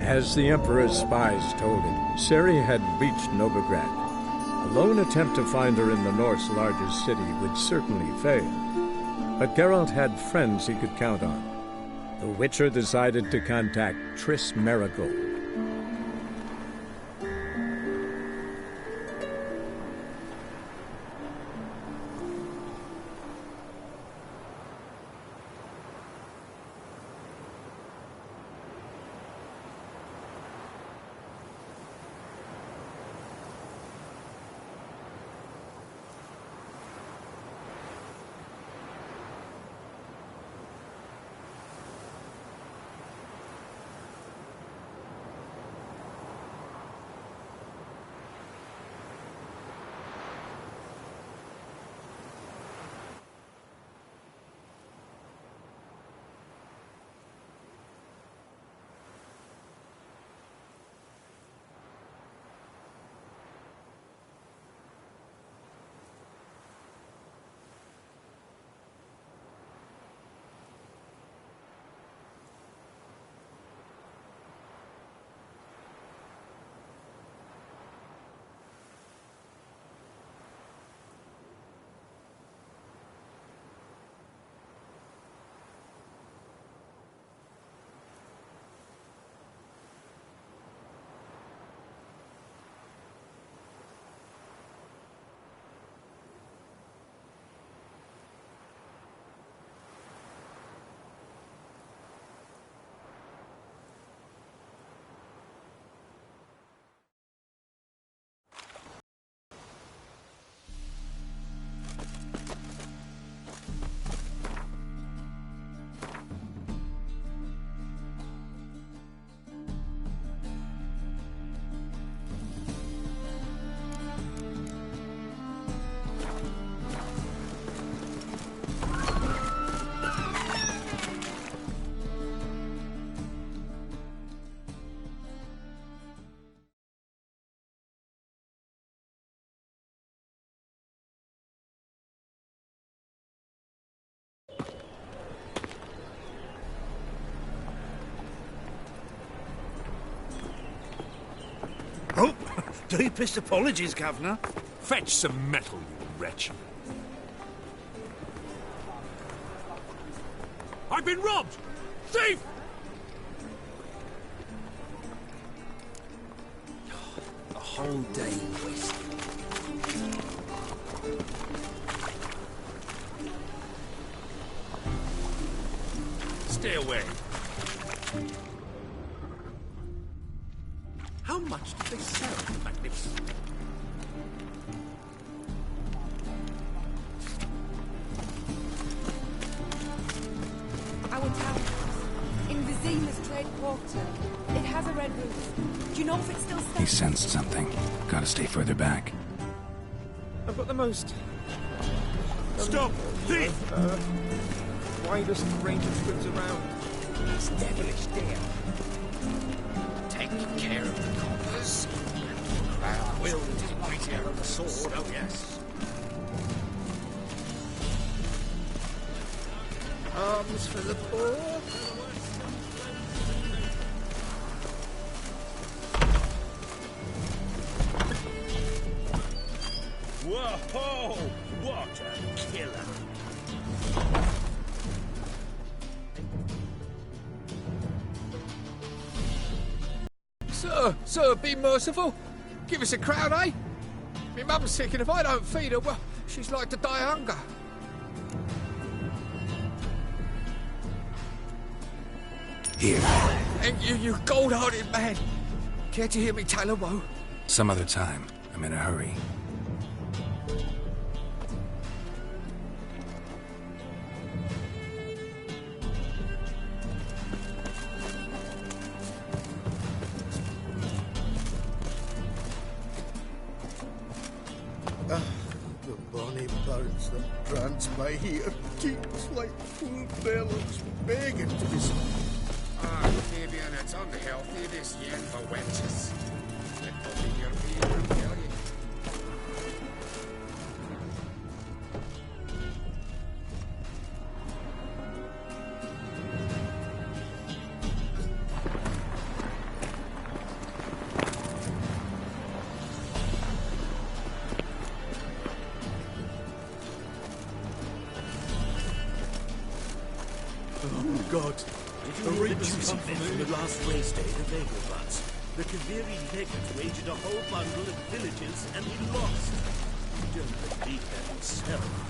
As the Emperor's spies told him, Ciri had reached Novigrad. A lone attempt to find her in the North's largest city would certainly fail. But Geralt had friends he could count on. The Witcher decided to contact Triss Merigold. Oh, deepest apologies, Governor. Fetch some metal, you wretch. I've been robbed! Thief! A whole day wasted. Stay away. How much do they sell, Magnificent? Our townhouse in Vizima's trade quarter. It has a red roof. Do you know if it's still standing? He sensed something. Gotta stay further back. I've got the most... Stop! Thief! widest range of goods around. It's devilish dear. Take care of the coppers, and the crowd will take great care of the sword, oh yes. Arms for the poor. Whoa! What a killer! Sir, be merciful. Give us a crown, eh? My mum's sick, and if I don't feed her, well, she's like to die of hunger. Here. And you gold-hearted man. Care to hear me tell a woe? Some other time. I'm in a hurry. The bonny birds that prance by here keeps like full bellows begging to be sung. Ah, Fabian, it's unhealthy this yen for wenches. Let go be your beer, I tell you. God. Did you hear the juicy bit from the last race day, the Vegelbutts? The Kaviri legate waged a whole bundle of villages and he lost. He don't believe that himself.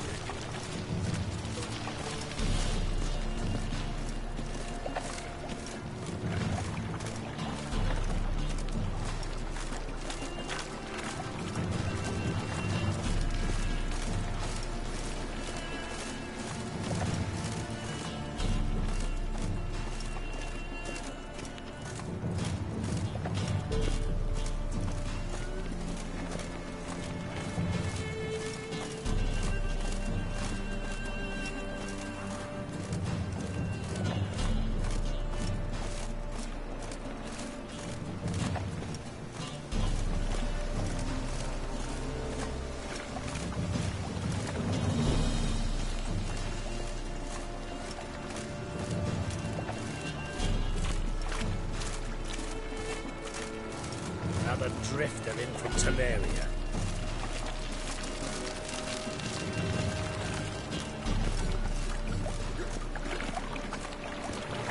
Another drifter in from Teleria.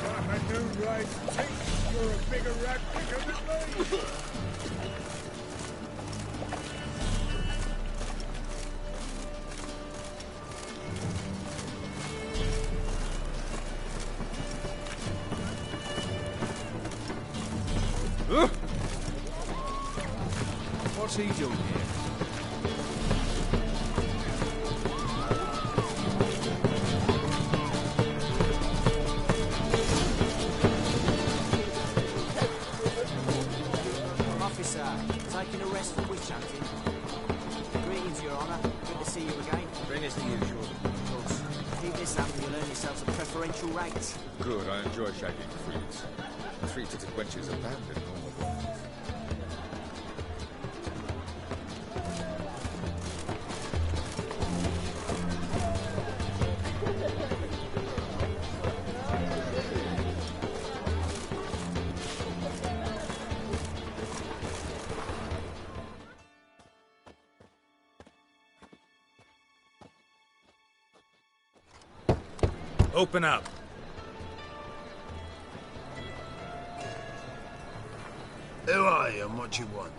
I'm a new right taste. You're a bigger rat picker than me. What's he doing here? Officer, taking a rest for witch hunting. Greetings, Your Honour. Good to see you again. Bring us the usual. Of course. Keep this up and you'll earn yourselves a preferential rate. Good, I enjoy shagging freaks. Three-titted wenches abandoned normal ones. Open up. Who are you and what you want?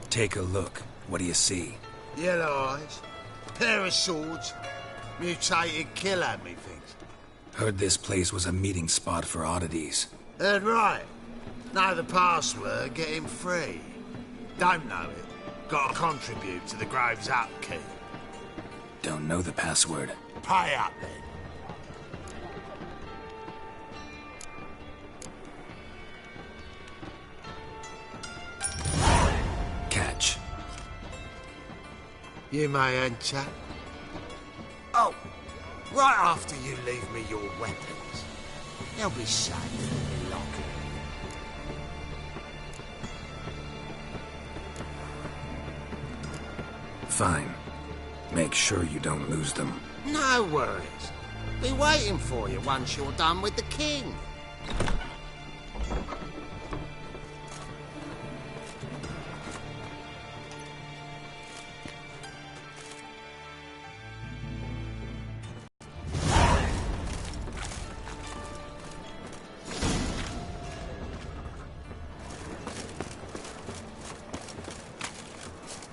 Take a look. What do you see? Yellow eyes, pair of swords, mutated killer, methinks. Heard this place was a meeting spot for oddities. Heard right. Know the password, get him free. Don't know it. Gotta contribute to the Grove's upkeep. Don't know the password. Pay up then. Catch. You may enter. Oh, right after you leave me your weapons. They'll be safe in the locker. Fine. Make sure you don't lose them. No worries. Be waiting for you once you're done with the king.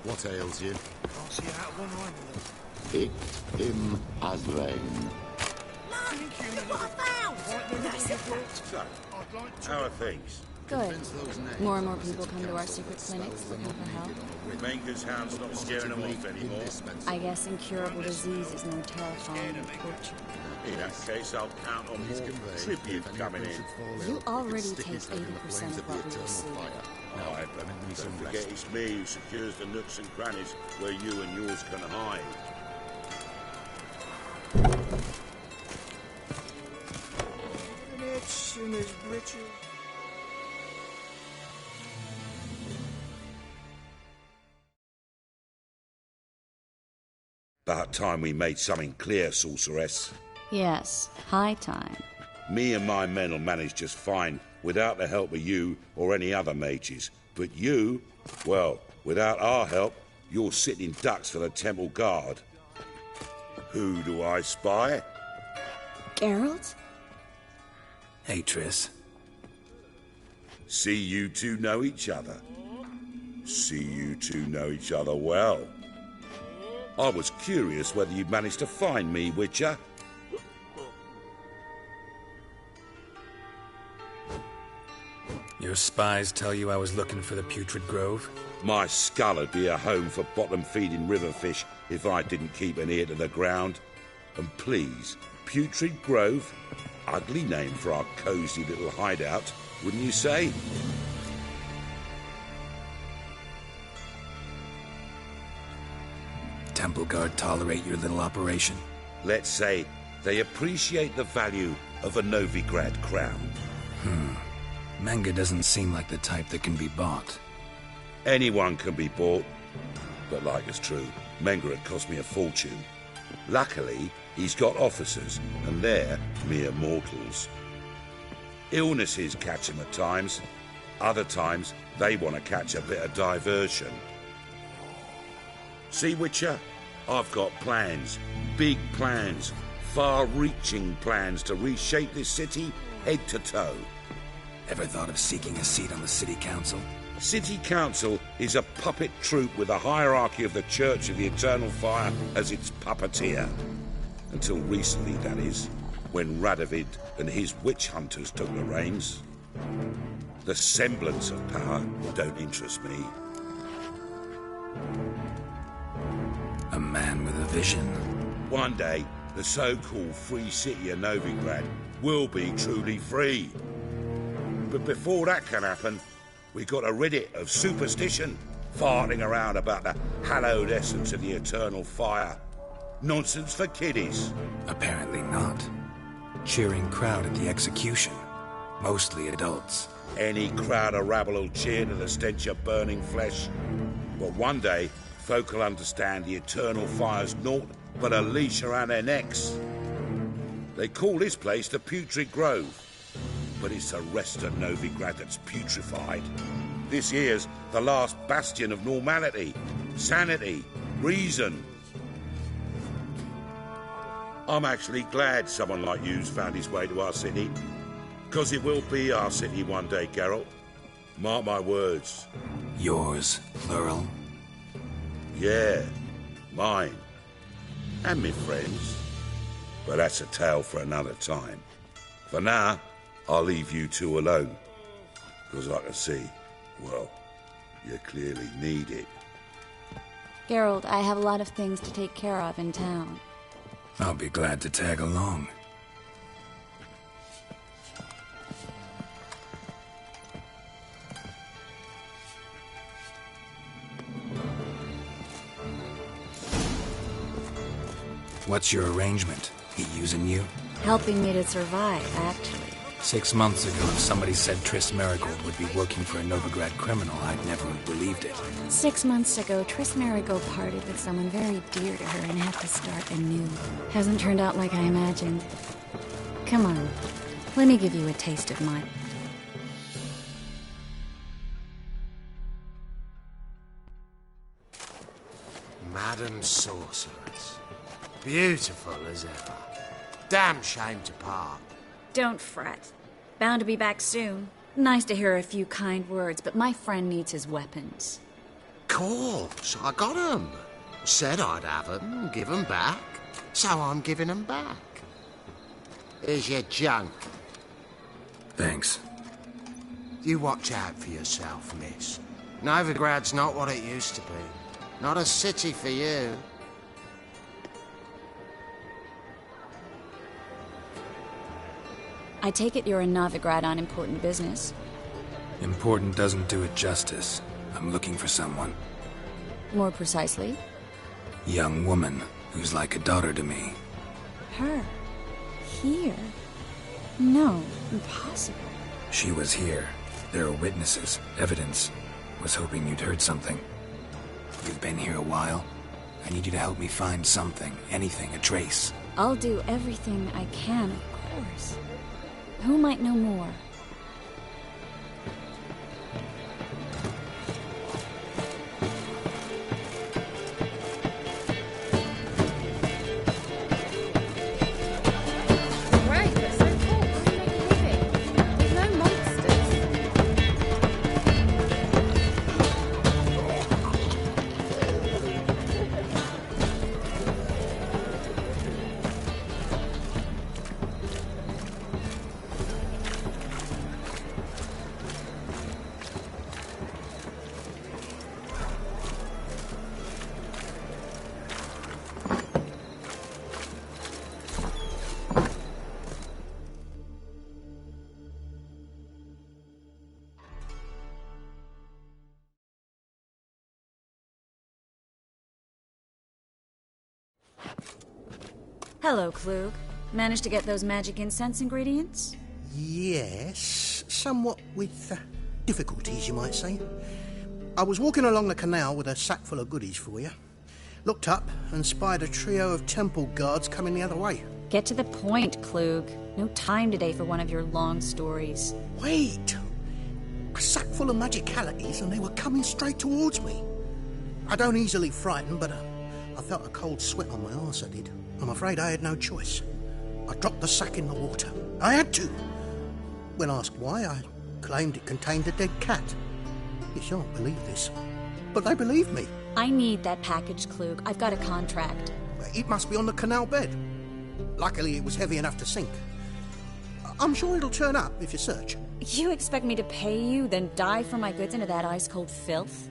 What ails you? Can't see out one eye. Picked him as rain. So, how are things? Good. More and more people come to our secret clinics looking for help. Manga's hound's not scaring them off anymore. I guess incurable disease is more terrifying than torture. In that case, I'll count on more tribute coming in. You already take 80% of what we receive. Alright, but don't forget it's me who secures the nooks and crannies where you and yours can hide. An itch in his britches. About time we made something clear, sorceress. Yes, high time. Me and my men will manage just fine without the help of you or any other mages. But you, well, without our help, you're sitting ducks for the temple guard. Who do I spy? Geralt? Hey, Triss. See you two know each other. See you two know each other well. I was curious whether you'd managed to find me, Witcher. Your spies tell you I was looking for the Putrid Grove? My skull would be a home for bottom-feeding river fish if I didn't keep an ear to the ground. And please, Putrid Grove? Ugly name for our cosy little hideout, wouldn't you say? Temple Guard tolerate your little operation? Let's say they appreciate the value of a Novigrad crown. Menga doesn't seem like the type that can be bought. Anyone can be bought. But like it's true, Menga had cost me a fortune. Luckily, he's got officers, and they're mere mortals. Illnesses catch him at times. Other times, they want to catch a bit of diversion. See, Witcher? I've got plans. Big plans. Far-reaching plans to reshape this city head to toe. Ever thought of seeking a seat on the City Council? City Council is a puppet troupe with a hierarchy of the Church of the Eternal Fire as its puppeteer. Until recently, that is, when Radovid and his witch hunters took the reins. The semblance of power don't interest me. A man with a vision. One day, the so-called free city of Novigrad will be truly free. But before that can happen, we got to rid it of superstition, farting around about the hallowed essence of the eternal fire. Nonsense for kiddies. Apparently not. Cheering crowd at the execution. Mostly adults. Any crowd of rabble will cheer to the stench of burning flesh. But one day, folk will understand the eternal fire's naught but a leash around their necks. They call this place the Putrid Grove. But it's the rest of Novigrad that's putrefied. This here's the last bastion of normality, sanity, reason. I'm actually glad someone like you's found his way to our city. Because it will be our city one day, Geralt. Mark my words. Yours, plural? Yeah, mine. And me friends. But that's a tale for another time. For now, I'll leave you two alone. Because I can see, well, you clearly need it. Geralt, I have a lot of things to take care of in town. I'll be glad to tag along. What's your arrangement? He using you? Helping me to survive, actually. 6 months ago, if somebody said Triss Merigold would be working for a Novigrad criminal, I'd never have believed it. 6 months ago, Triss Merigold parted with someone very dear to her and had to start anew. Hasn't turned out like I imagined. Come on, let me give you a taste of mine. Madam Sorceress. Beautiful as ever. Damn shame to part. Don't fret. Bound to be back soon. Nice to hear a few kind words, but my friend needs his weapons. Course, I got 'em. Said I'd have 'em, give 'em back. So I'm giving 'em back. Here's your junk. Thanks. You watch out for yourself, miss. Novigrad's not what it used to be. Not a city for you. I take it you're in Novigrad on important business. Important doesn't do it justice. I'm looking for someone. More precisely? Young woman who's like a daughter to me. Her? Here? No, impossible. She was here. There are witnesses, evidence. Was hoping you'd heard something. You've been here a while. I need you to help me find something, anything, a trace. I'll do everything I can, of course. Who might know more? Hello, Klug. Managed to get those magic incense ingredients? Yes, somewhat with difficulties, you might say. I was walking along the canal with a sack full of goodies for you. Looked up and spied a trio of temple guards coming the other way. Get to the point, Klug. No time today for one of your long stories. Wait! A sack full of magicalities and they were coming straight towards me. I don't easily frighten, but I felt a cold sweat on my arse, I did. I'm afraid I had no choice. I dropped the sack in the water. I had to. When asked why, I claimed it contained a dead cat. You shan't believe this, but they believed me. I need that package, Klug. I've got a contract. It must be on the canal bed. Luckily, it was heavy enough to sink. I'm sure it'll turn up if you search. You expect me to pay you, then dive for my goods into that ice-cold filth?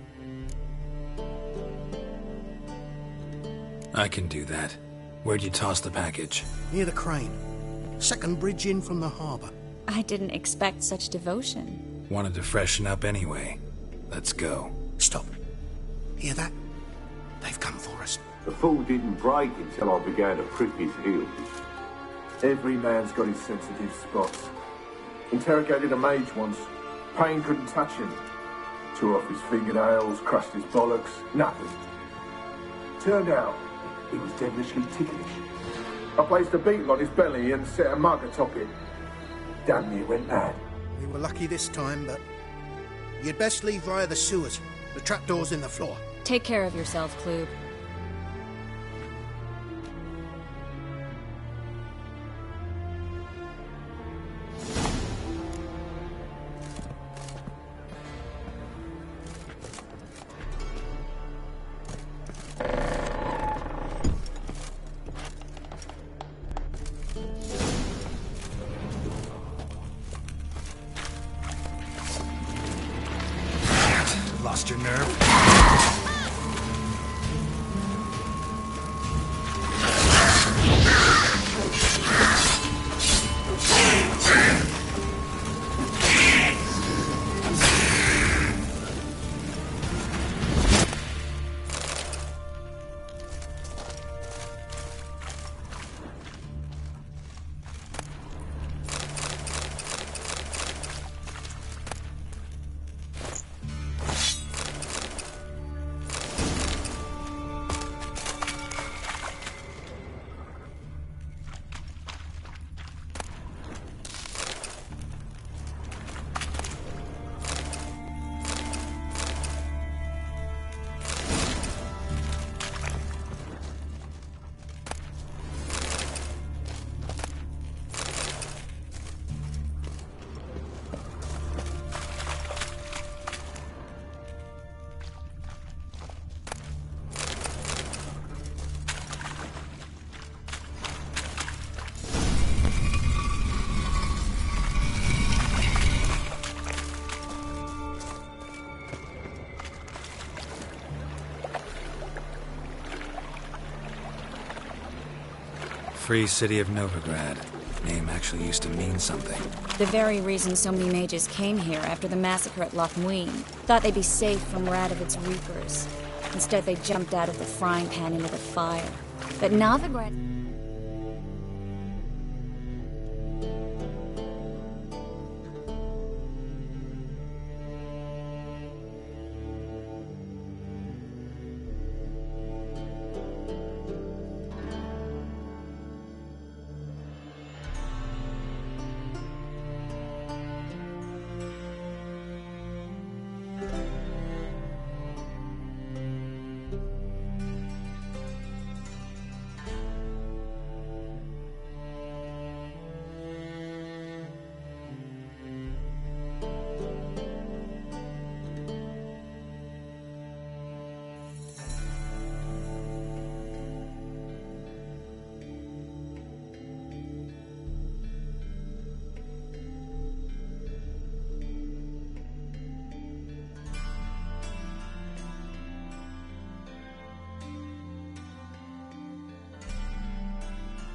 I can do that. Where'd you toss the package? Near the crane. Second bridge in from the harbour. I didn't expect such devotion. Wanted to freshen up anyway. Let's go. Stop. Hear that? They've come for us. The fall didn't break until I began to prick his heels. Every man's got his sensitive spots. Interrogated a mage once. Pain couldn't touch him. Tore off his fingernails, crushed his bollocks. Nothing. Turned out, he was devilishly ticklish. I placed a beetle on his belly and set a mug atop it. Damn near went mad. We were lucky this time, but you'd best leave via the sewers. The trapdoor's in the floor. Take care of yourself, Klug. Lost your nerve? Free City of Novigrad. Name actually used to mean something. The very reason so many mages came here after the massacre at Loch Muin. Thought they'd be safe from Radovid's reapers. Instead, they jumped out of the frying pan into the fire. But Novigrad...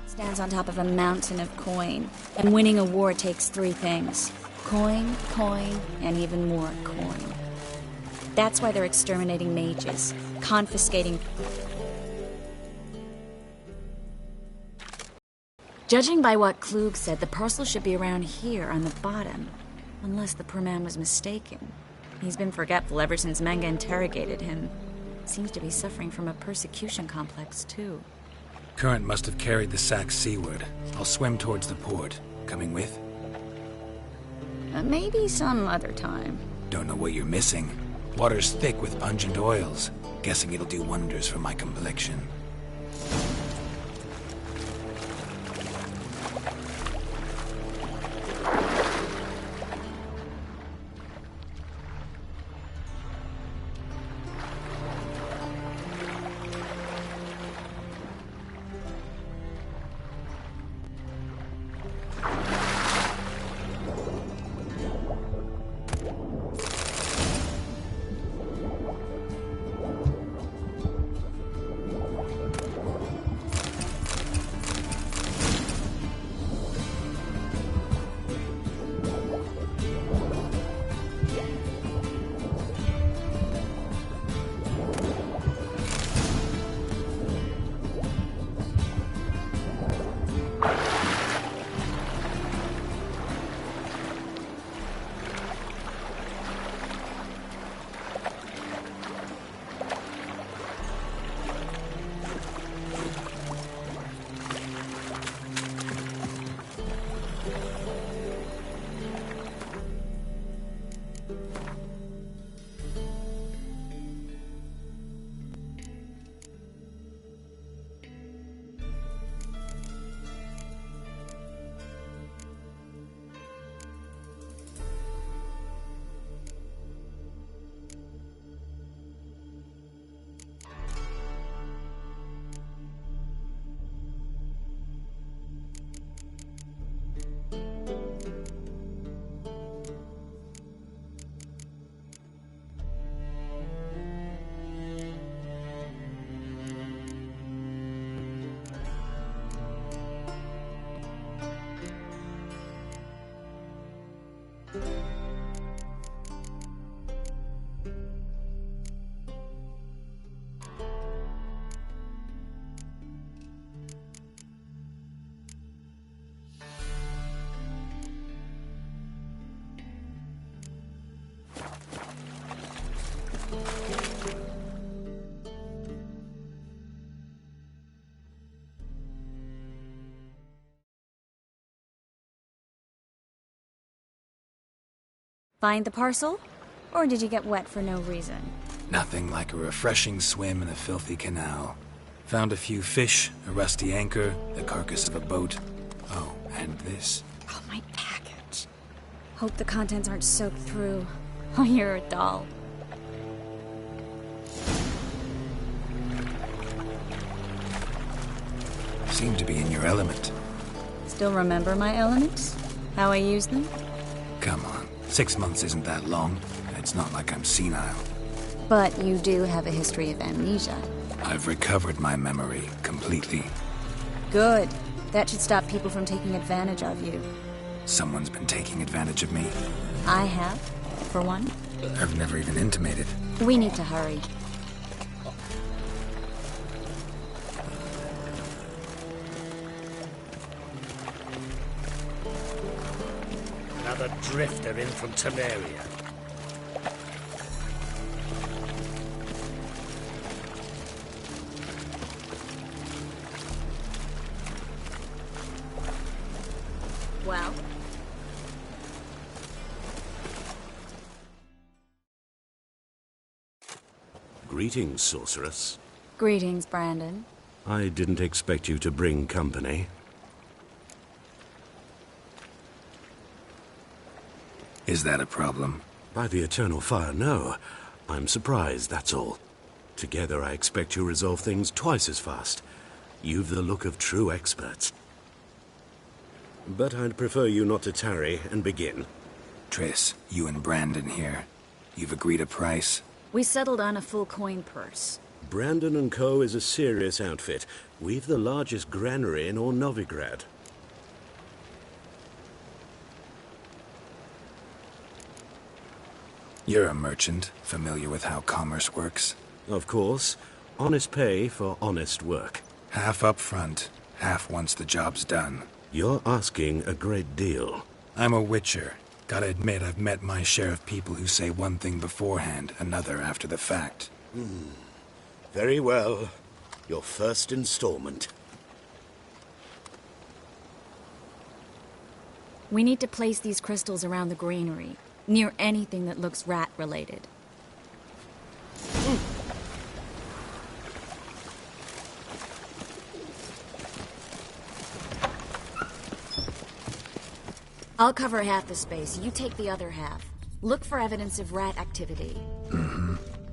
stands on top of a mountain of coin. And winning a war takes three things. Coin, coin, and even more coin. That's why they're exterminating mages, confiscating... Judging by what Klug said, the parcel should be around here on the bottom. Unless the poor man was mistaken. He's been forgetful ever since Manga interrogated him. Seems to be suffering from a persecution complex, too. Current must have carried the sack seaward. I'll swim towards the port. Coming with? Maybe some other time. Don't know what you're missing. Water's thick with pungent oils. Guessing it'll do wonders for my complexion. Find the parcel? Or did you get wet for no reason? Nothing like a refreshing swim in a filthy canal. Found a few fish, a rusty anchor, the carcass of a boat. Oh, and this. Oh, my package. Hope the contents aren't soaked through. Oh, you're a doll. Seem to be in your element. Still remember my elements? How I use them? Come on. 6 months isn't that long. It's not like I'm senile. But you do have a history of amnesia. I've recovered my memory completely. Good. That should stop people from taking advantage of you. Someone's been taking advantage of me. I have, for one. I've never even intimated. We need to hurry. Another drifter in from Temeria. Well? Greetings, sorceress. Greetings, Brandon. I didn't expect you to bring company. Is that a problem? By the eternal fire, no. I'm surprised, that's all. Together, I expect you resolve things twice as fast. You've the look of true experts. But I'd prefer you not to tarry and begin. Triss, you and Brandon here. You've agreed a price? We settled on a full coin purse. Brandon and Co. is a serious outfit. We've the largest granary in all Novigrad. You're a merchant, familiar with how commerce works? Of course. Honest pay for honest work. Half up front, half once the job's done. You're asking a great deal. I'm a witcher. Gotta admit, I've met my share of people who say one thing beforehand, another after the fact. Very well. Your first installment. We need to place these crystals around the greenery, near anything that looks rat-related. I'll cover half the space, you take the other half. Look for evidence of rat activity.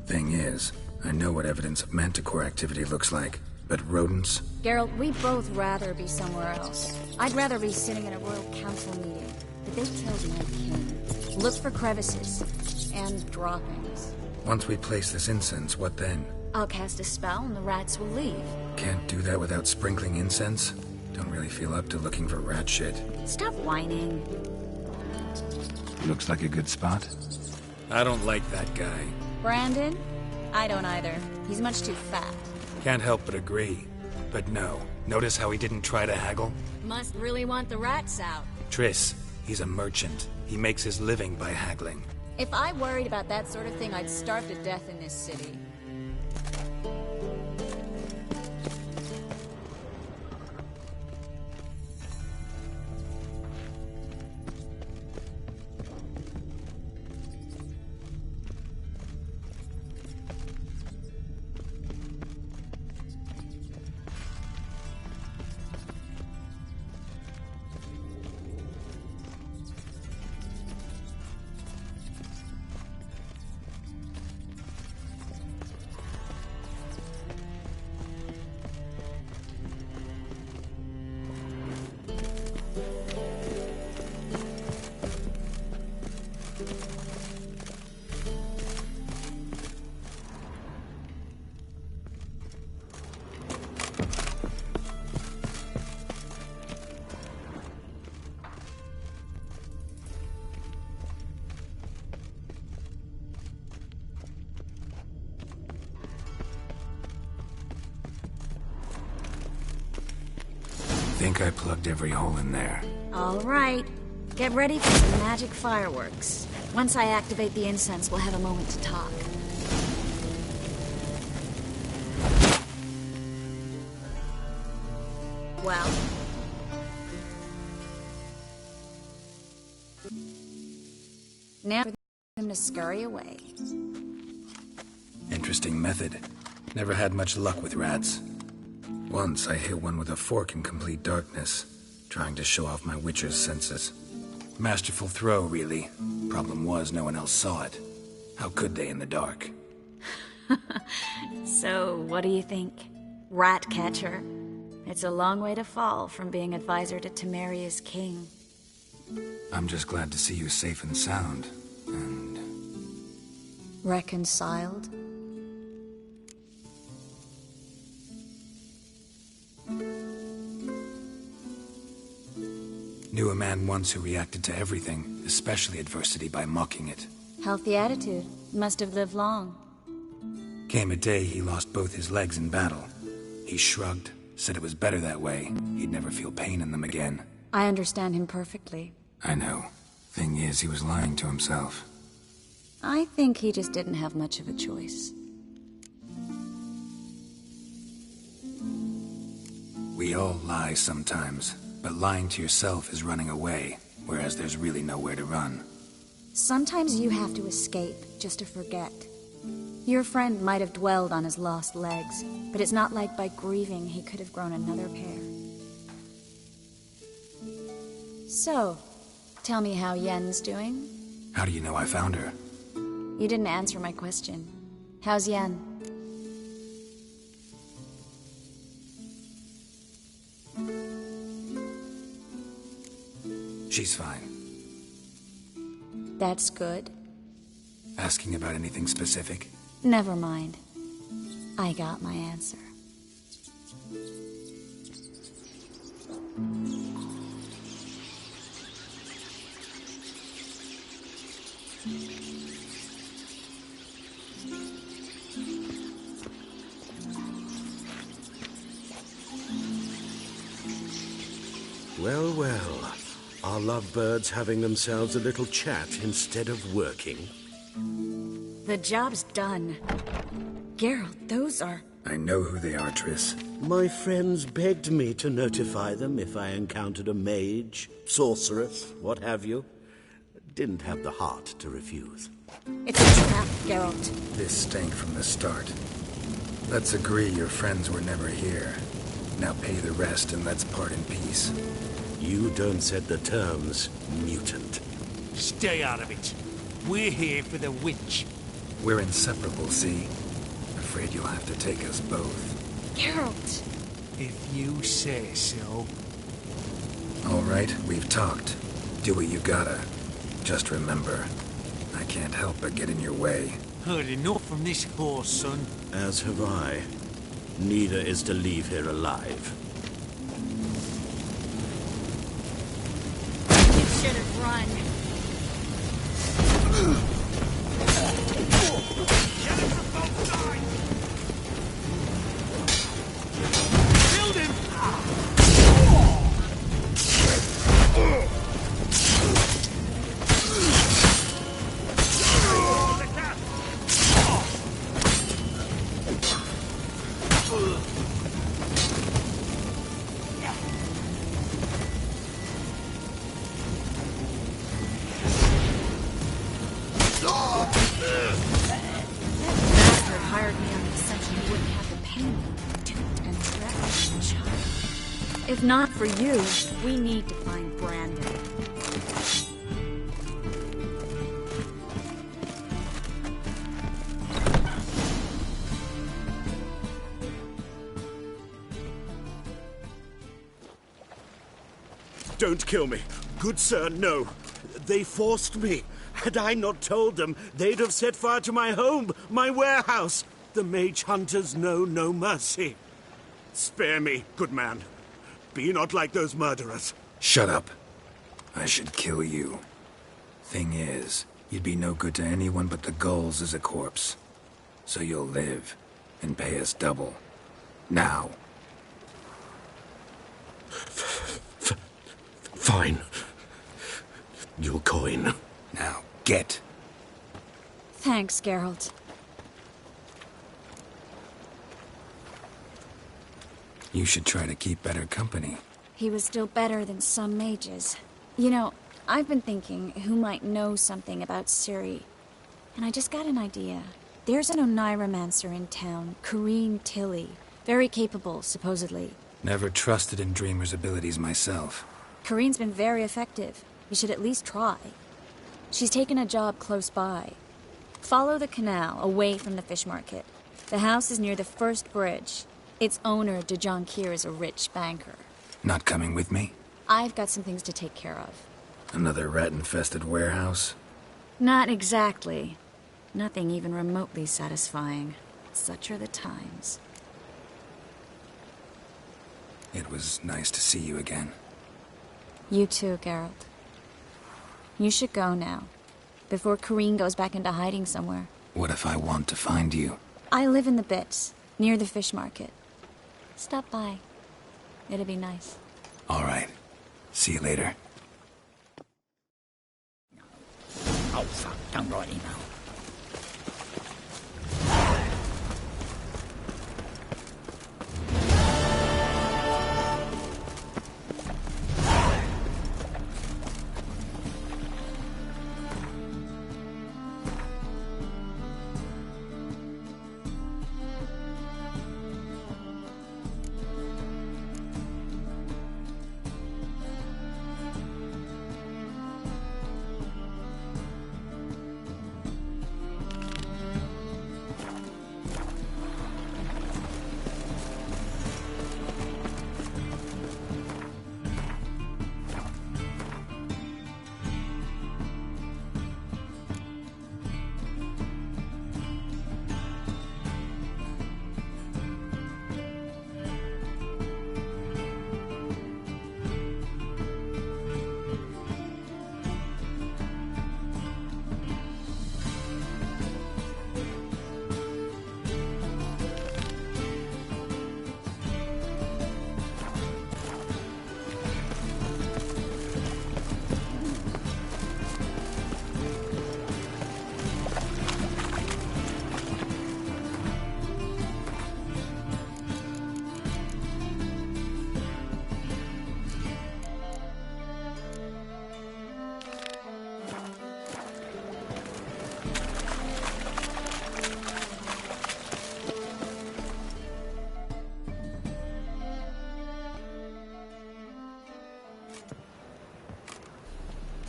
Thing is, I know what evidence of manticore activity looks like, but rodents? Geralt, we'd both rather be somewhere else. I'd rather be sitting in a royal council meeting, but they killed my king. Look for crevices, and droppings. Once we place this incense, what then? I'll cast a spell and the rats will leave. Can't do that without sprinkling incense? Don't really feel up to looking for rat shit. Stop whining. Looks like a good spot. I don't like that guy. Brandon? I don't either. He's much too fat. Can't help but agree. But no, notice how he didn't try to haggle? Must really want the rats out. Triss, he's a merchant. He makes his living by haggling. If I worried about that sort of thing, I'd starve to death in this city. Think I plugged every hole in there. All right. Get ready for some magic fireworks. Once I activate the incense, we'll have a moment to talk. Well... now for them to scurry away. Interesting method. Never had much luck with rats. Once I hit one with a fork in complete darkness, trying to show off my witcher's senses. Masterful throw, really. Problem was, no one else saw it. How could they in the dark? So, what do you think? Rat catcher? It's a long way to fall from being advisor to Temeria's king. I'm just glad to see you safe and sound, and... reconciled? Knew a man once who reacted to everything, especially adversity, by mocking it. Healthy attitude. Must have lived long. Came a day he lost both his legs in battle. He shrugged, said it was better that way. He'd never feel pain in them again. I understand him perfectly. I know. Thing is, he was lying to himself. I think he just didn't have much of a choice. We all lie sometimes, but lying to yourself is running away, whereas there's really nowhere to run. Sometimes you have to escape, just to forget. Your friend might have dwelled on his lost legs, but it's not like by grieving he could have grown another pair. So, tell me how Yen's doing? How do you know I found her? You didn't answer my question. How's Yen? She's fine. That's good. Asking about anything specific? Never mind. I got my answer. Well, well. Are lovebirds having themselves a little chat instead of working? The job's done. Geralt, those are... I know who they are, Triss. My friends begged me to notify them if I encountered a mage, sorceress, what have you. Didn't have the heart to refuse. It's a trap, Geralt. This stank from the start. Let's agree your friends were never here. Now pay the rest and let's part in peace. You don't set the terms, mutant. Stay out of it. We're here for the witch. We're inseparable, see? Afraid you'll have to take us both. Geralt! If you say so. All right, we've talked. Do what you gotta. Just remember, I can't help but get in your way. Heard enough from this horse, son. As have I. Neither is to leave here alive. You should have run. Get him from both sides! Killed him! If not for you, we need to find Brandon. Don't kill me. Good sir, no. They forced me. Had I not told them, they'd have set fire to my home, my warehouse. The mage hunters know no mercy. Spare me, good man. Be not like those murderers. Shut up. I should kill you. Thing is, you'd be no good to anyone but the gulls as a corpse. So you'll live, and pay us double. Now. Fine. Your coin. Now, get. Thanks, Geralt. You should try to keep better company. He was still better than some mages. You know, I've been thinking who might know something about Ciri. And I just got an idea. There's an Oneiromancer in town, Corrine Tilly. Very capable, supposedly. Never trusted in Dreamer's abilities myself. Corrine's been very effective. You should at least try. She's taken a job close by. Follow the canal, away from the fish market. The house is near the first bridge. Its owner, Dejon Kier, is a rich banker. Not coming with me? I've got some things to take care of. Another rat-infested warehouse? Not exactly. Nothing even remotely satisfying. Such are the times. It was nice to see you again. You too, Geralt. You should go now, before Corrine goes back into hiding somewhere. What if I want to find you? I live in the Bits, near the fish market. Stop by. It'll be nice. All right. See you later. Oh, fuck. Don't write email.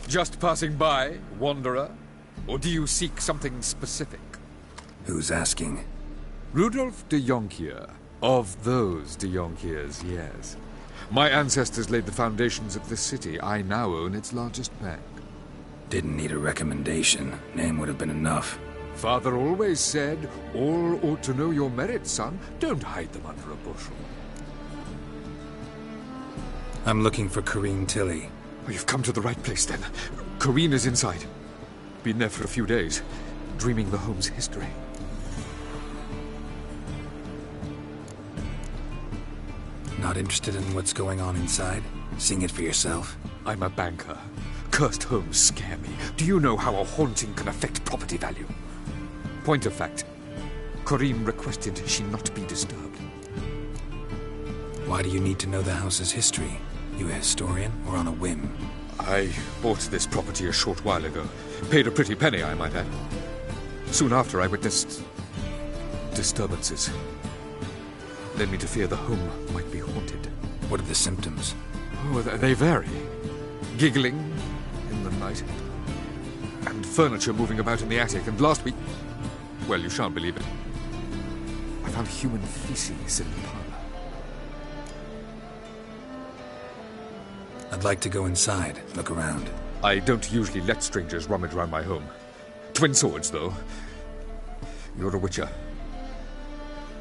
Just passing by, wanderer? Or do you seek something specific? Who's asking? Rudolf de Jonkier. Of those de Jonkiers, yes. My ancestors laid the foundations of this city. I now own its largest bank. Didn't need a recommendation. Name would have been enough. Father always said, all ought to know your merits, son. Don't hide them under a bushel. I'm looking for Corrine Tilly. Oh, you've come to the right place, then. Corrine is inside. Been there for a few days, dreaming the home's history. Not interested in what's going on inside? Seeing it for yourself? I'm a banker. Cursed homes scare me. Do you know how a haunting can affect property value? Point of fact, Corrine requested she not be disturbed. Why do you need to know the house's history? You a historian, or on a whim? I bought this property a short while ago. Paid a pretty penny, I might add. Soon after, I witnessed disturbances. Led me to fear the home might be haunted. What are the symptoms? Oh, they vary. Giggling in the night, and furniture moving about in the attic. And last week, well, you shan't believe it, I found human feces in the parlor. I'd like to go inside, look around. I don't usually let strangers rummage around my home. Twin swords, though. You're a witcher.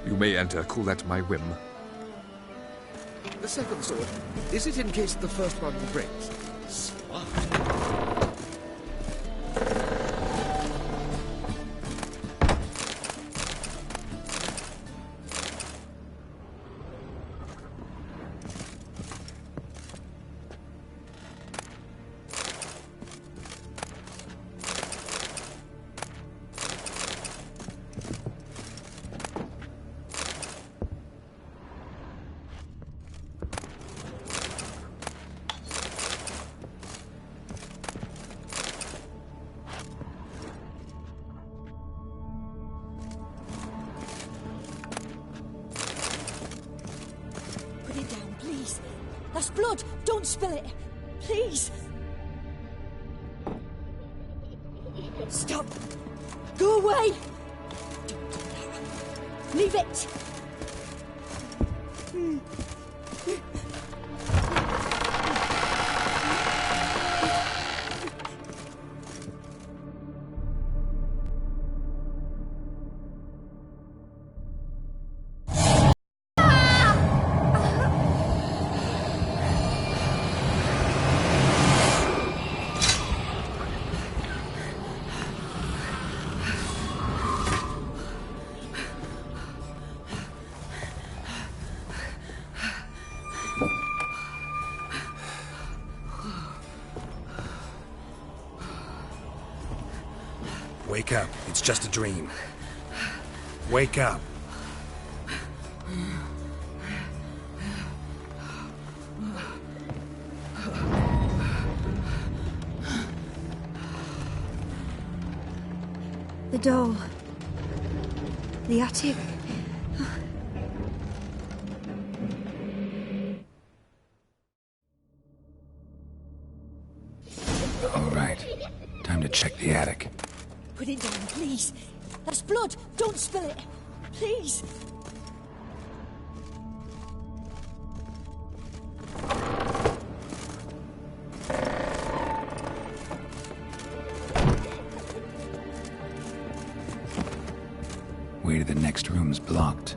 You may enter, call that my whim. The second sword, is it in case the first one breaks? Smart. That's blood! Don't spill it! Please! Stop! Go away! Don't do that. Leave it! Wake up. It's just a dream. Wake up. The doll. The attic. All right. Time to check the attic. Put it down, please. That's blood. Don't spill it. Please. Way to the next room's blocked.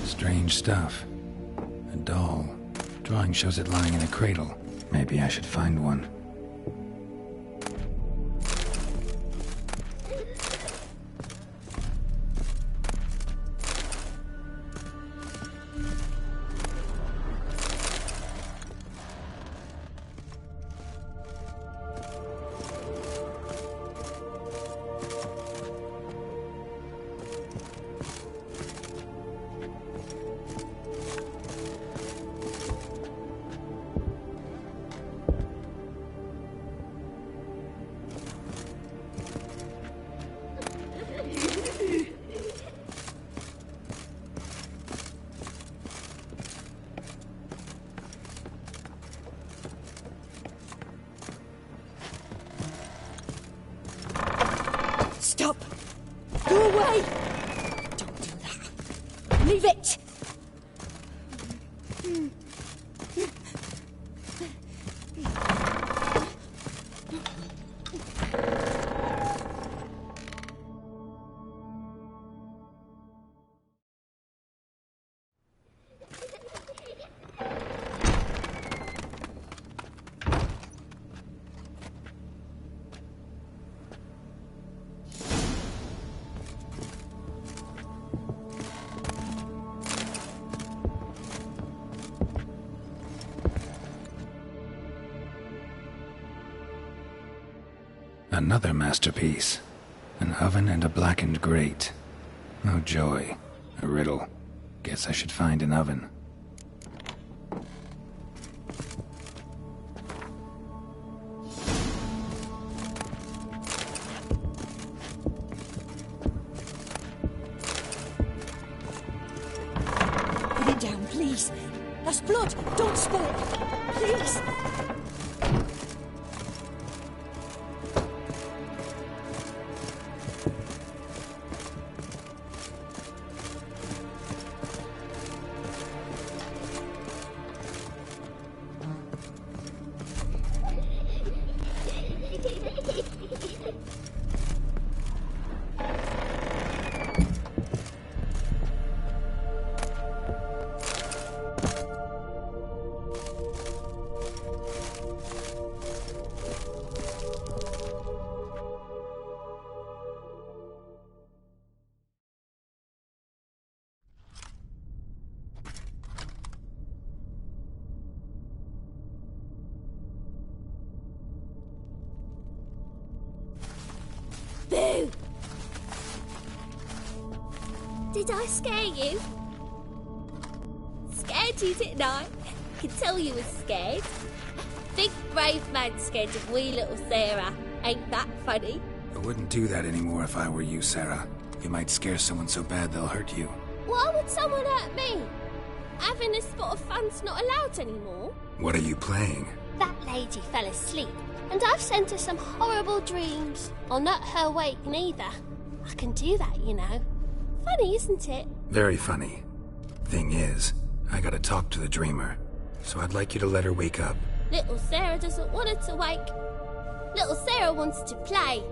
Strange stuff. A doll. Drawing shows it lying in a cradle. Maybe I should find one. Go away! Don't do that. Leave it! Another masterpiece. An oven and a blackened grate. Oh joy. A riddle. Guess I should find an oven. Put it down, please. That's blood. Don't spill it. Please. Boo! Did I scare you? Scared you, didn't I? Can tell you was scared. Big brave man scared of wee little Sarah. Ain't that funny? I wouldn't do that anymore if I were you, Sarah. You might scare someone so bad they'll hurt you. Why would someone hurt me? Having a spot of fun's not allowed anymore. What are you playing? That lady fell asleep, and I've sent her some horrible dreams. I'll not her wake neither. I can do that, you know. Funny, isn't it? Very funny. Thing is, I gotta talk to the dreamer, so I'd like you to let her wake up. Little Sarah doesn't want her to wake. Little Sarah wants to play.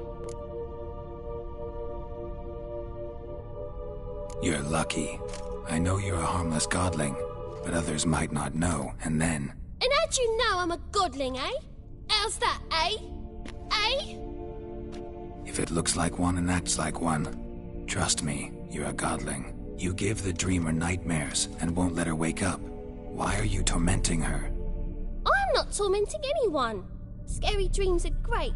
You're lucky. I know you're a harmless godling, but others might not know, and then... And how'd you know I'm a godling, eh? How's that, eh? Eh? If it looks like one and acts like one, trust me, you're a godling. You give the dreamer nightmares and won't let her wake up. Why are you tormenting her? I'm not tormenting anyone. Scary dreams are great.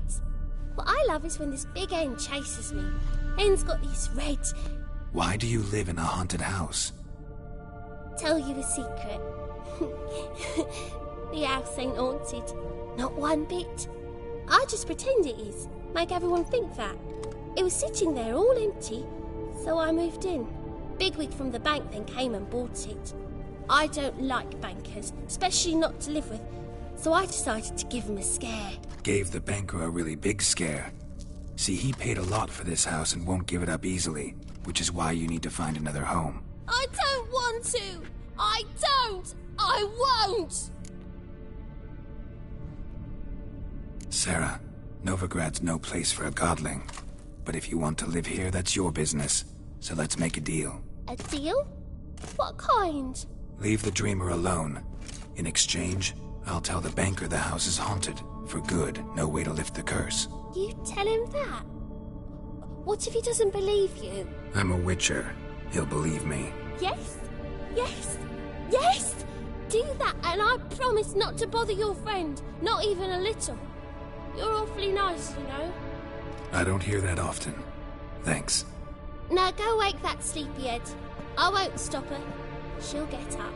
What I love is when this big hen chases me. Hen's got these red... Why do you live in a haunted house? Tell you a secret. The house ain't haunted. Not one bit. I just pretend it is. Make everyone think that. It was sitting there all empty, so I moved in. Bigwig from the bank then came and bought it. I don't like bankers, especially not to live with, so I decided to give him a scare. Gave the banker a really big scare. See, he paid a lot for this house and won't give it up easily, which is why you need to find another home. I don't want to! I don't! I won't! Sarah, Novigrad's no place for a godling. But if you want to live here, that's your business. So let's make a deal. A deal? What kind? Leave the dreamer alone. In exchange, I'll tell the banker the house is haunted. For good, no way to lift the curse. You tell him that? What if he doesn't believe you? I'm a witcher. He'll believe me. Yes? Yes? Yes! Do that and I promise not to bother your friend. Not even a little. You're awfully nice, you know. I don't hear that often. Thanks. Now go wake that sleepyhead. I won't stop her. She'll get up.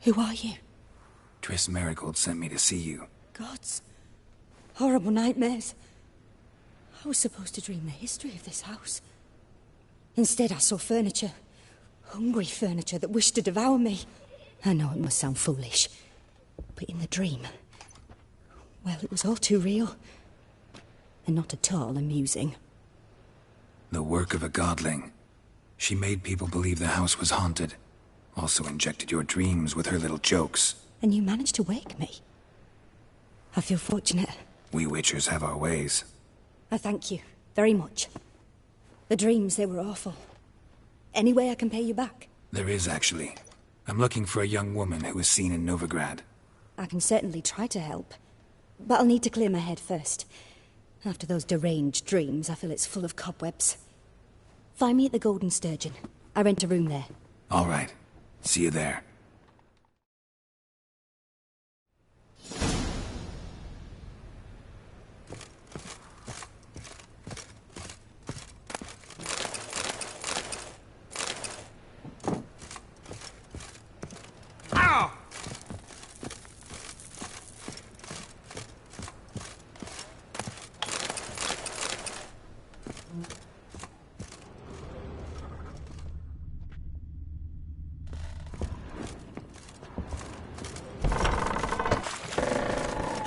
Who are you? Triss Marigold sent me to see you. Gods. Horrible nightmares. I was supposed to dream the history of this house. Instead, I saw furniture. Hungry furniture that wished to devour me. I know it must sound foolish, but in the dream, well, it was all too real. And not at all amusing. The work of a godling. She made people believe the house was haunted. Also injected your dreams with her little jokes. And you managed to wake me. I feel fortunate. We Witchers have our ways. I thank you very much. The dreams, they were awful. Any way I can pay you back? There is, actually. I'm looking for a young woman who was seen in Novigrad. I can certainly try to help. But I'll need to clear my head first. After those deranged dreams, I feel it's full of cobwebs. Find me at the Golden Sturgeon. I rent a room there. All right. See you there.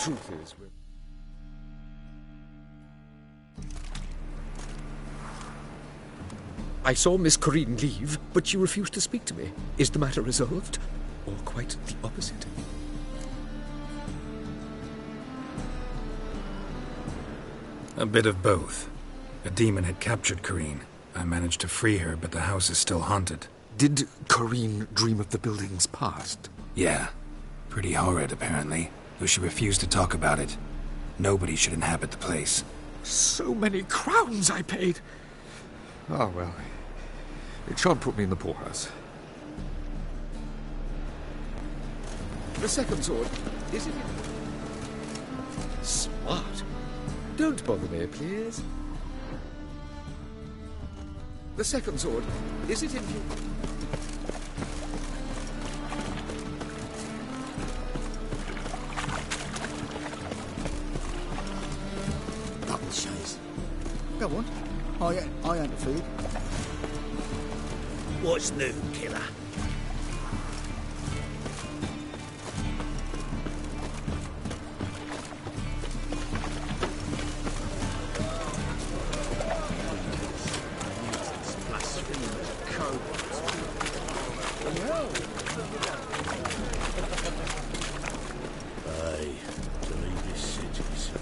Truth is, I saw Miss Corinne leave, but she refused to speak to me. Is the matter resolved? Or quite the opposite? A bit of both. A demon had captured Corinne. I managed to free her, but the house is still haunted. Did Corinne dream of the building's past? Yeah. Pretty horrid, apparently. Though she refused to talk about it. Nobody should inhabit the place. So many crowns I paid! Ah, well. It shan't put me in the poorhouse. The second sword, is it in... Smart. Don't bother me, please. The second sword, is it in... Double chase. Go on. I ain't a feed. What's new, killer? Aye, to leave this city, son.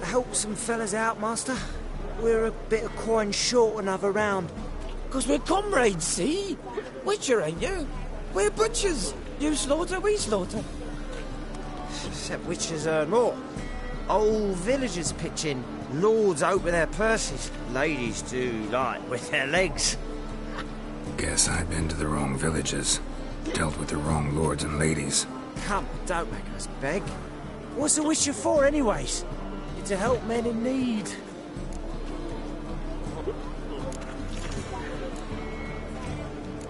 Help some fellas out, master. We're a bit of coin short another round. 'Cause we're comrades, see? Witcher, ain't you? We're butchers. You slaughter, we slaughter. Except witchers earn more. Old villagers pitch in. Lords open their purses. Ladies do like with their legs. Guess I've been to the wrong villages. Dealt with the wrong lords and ladies. Come, don't make us beg. What's a witcher for, anyways? It's to help men in need.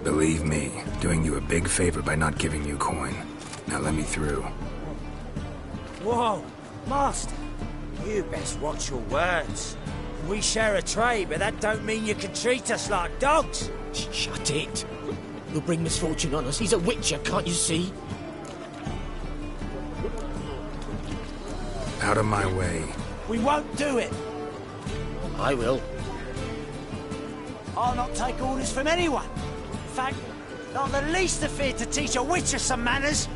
Believe me, doing you a big favor by not giving you coin. Now let me through. Whoa, Master. You best watch your words. We share a trade, but that don't mean you can treat us like dogs. Shut it. You'll bring misfortune on us. He's a witcher, can't you see? Out of my way. We won't do it. I will. I'll not take orders from anyone. In fact, not the least afeard to teach a witcher some manners.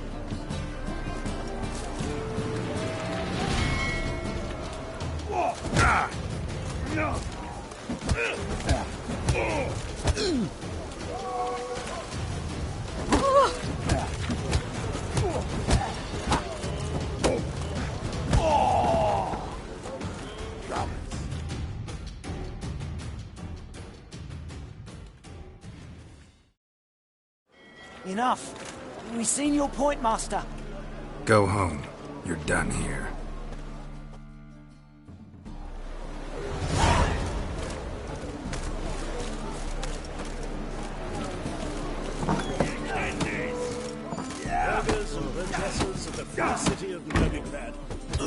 Enough. We've seen your point, Master. Go home. You're done here. Burghers and burgesses of the free city of Novigrad.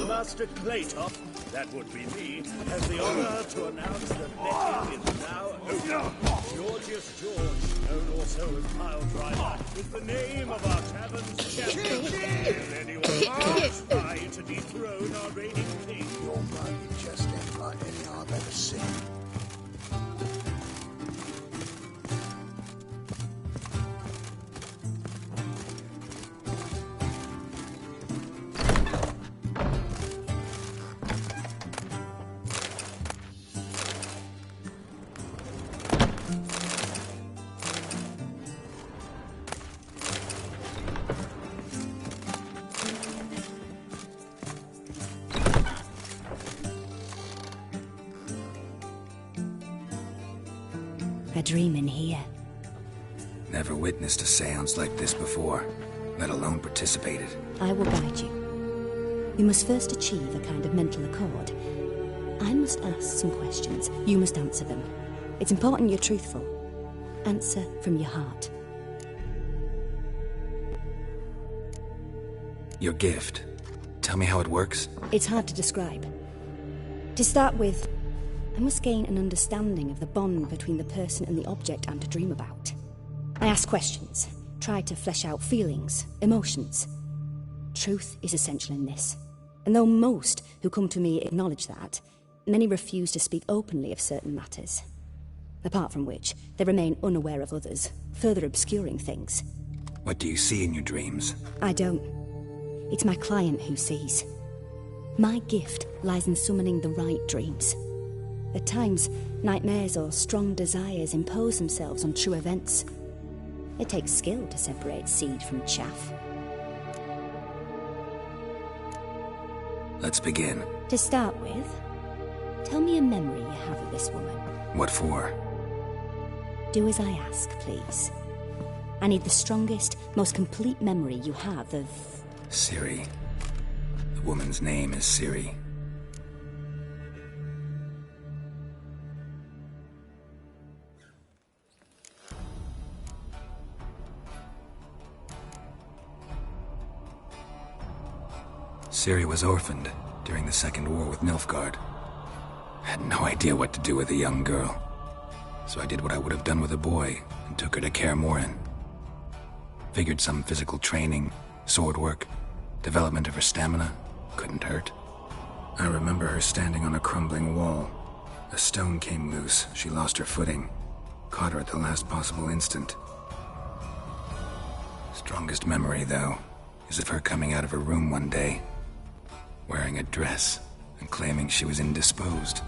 Master Claytop, that would be me, has the honor to announce that betting is now open. Georgius George, known also as Pile Driver, is the name of our tavern's champion. Will anyone try to dethrone our reigning king? Your money just ain't like any I've ever seen. A dream in here. Never witnessed a seance like this before, let alone participated. I will guide you. You must first achieve a kind of mental accord. I must ask some questions. You must answer them. It's important you're truthful. Answer from your heart. Your gift. Tell me how it works. It's hard to describe. To start with, I must gain an understanding of the bond between the person and the object I'm to dream about. I ask questions, try to flesh out feelings, emotions. Truth is essential in this. And though most who come to me acknowledge that, many refuse to speak openly of certain matters. Apart from which, they remain unaware of others, further obscuring things. What do you see in your dreams? I don't. It's my client who sees. My gift lies in summoning the right dreams. At times, nightmares or strong desires impose themselves on true events. It takes skill to separate seed from chaff. Let's begin. To start with, tell me a memory you have of this woman. What for? Do as I ask, please. I need the strongest, most complete memory you have of... Ciri. The woman's name is Ciri. Ciri was orphaned during the Second War with Nilfgaard. Had no idea what to do with a young girl. So I did what I would have done with a boy and took her to Kaer Morhen. Figured some physical training, sword work, development of her stamina couldn't hurt. I remember her standing on a crumbling wall. A stone came loose, she lost her footing. Caught her at the last possible instant. Strongest memory, though, is of her coming out of her room one day, wearing a dress and claiming she was indisposed.